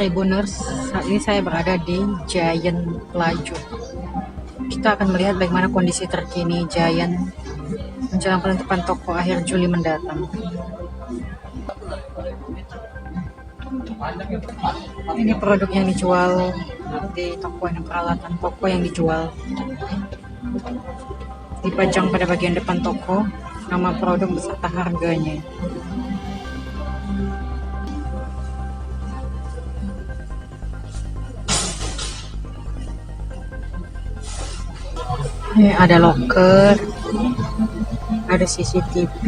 Tribuners, saat ini saya berada di Giant Laju. Kita akan melihat bagaimana kondisi terkini Giant menjelang penutupan toko akhir Juli mendatang. Ini produk yang dijual di toko, ini peralatan toko yang dijual. Dipajang pada bagian depan toko nama produk beserta harganya. Ini ada loker, ada CCTV,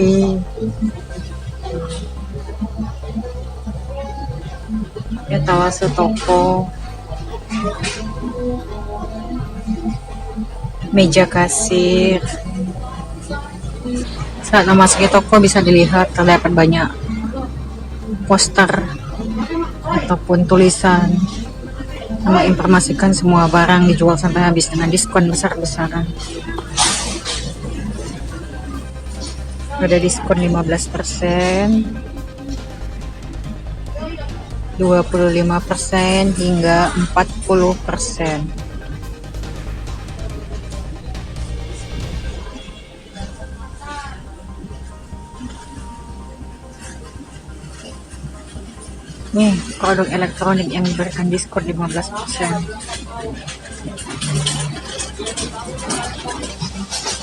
etalase toko, meja kasir. Saat memasuki toko bisa dilihat terdapat banyak poster ataupun tulisan menginformasikan semua barang dijual sampai habis dengan diskon besar-besaran. Ada diskon 15%, 25% hingga 40%. Nih, produk elektronik yang diberikan diskon 15%.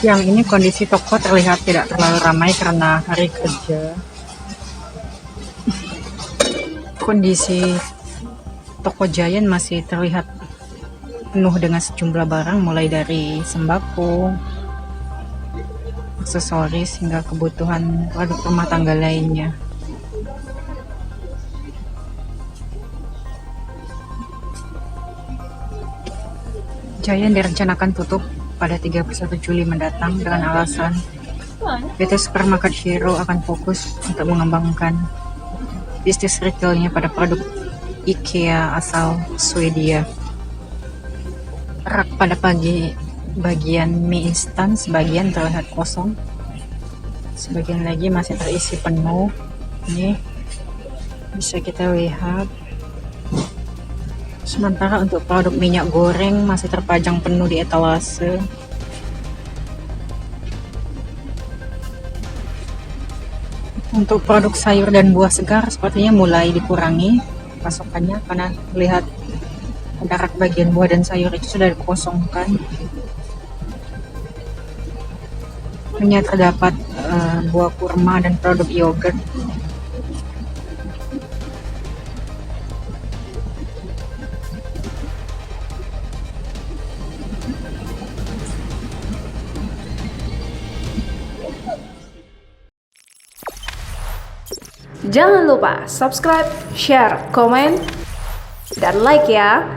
Yang ini kondisi toko terlihat tidak terlalu ramai karena hari kerja. Kondisi toko Giant masih terlihat penuh dengan sejumlah barang mulai dari sembako, aksesoris hingga kebutuhan produk rumah tangga lainnya. Giant direncanakan tutup pada 31 Juli mendatang dengan alasan PT Supermarket Hero akan fokus untuk mengembangkan bisnis retailnya pada produk IKEA asal Swedia. Rak pada bagian mie instan sebagian terlihat kosong, sebagian lagi masih terisi penuh. Ini bisa kita lihat. Sementara untuk produk minyak goreng masih terpajang penuh di etalase. Untuk produk sayur dan buah segar sepertinya mulai dikurangi pasokannya karena melihat pada rak bagian buah dan sayur itu sudah dikosongkan. Hanya terdapat buah kurma dan produk yogurt. Jangan lupa subscribe, share, komen, dan like ya.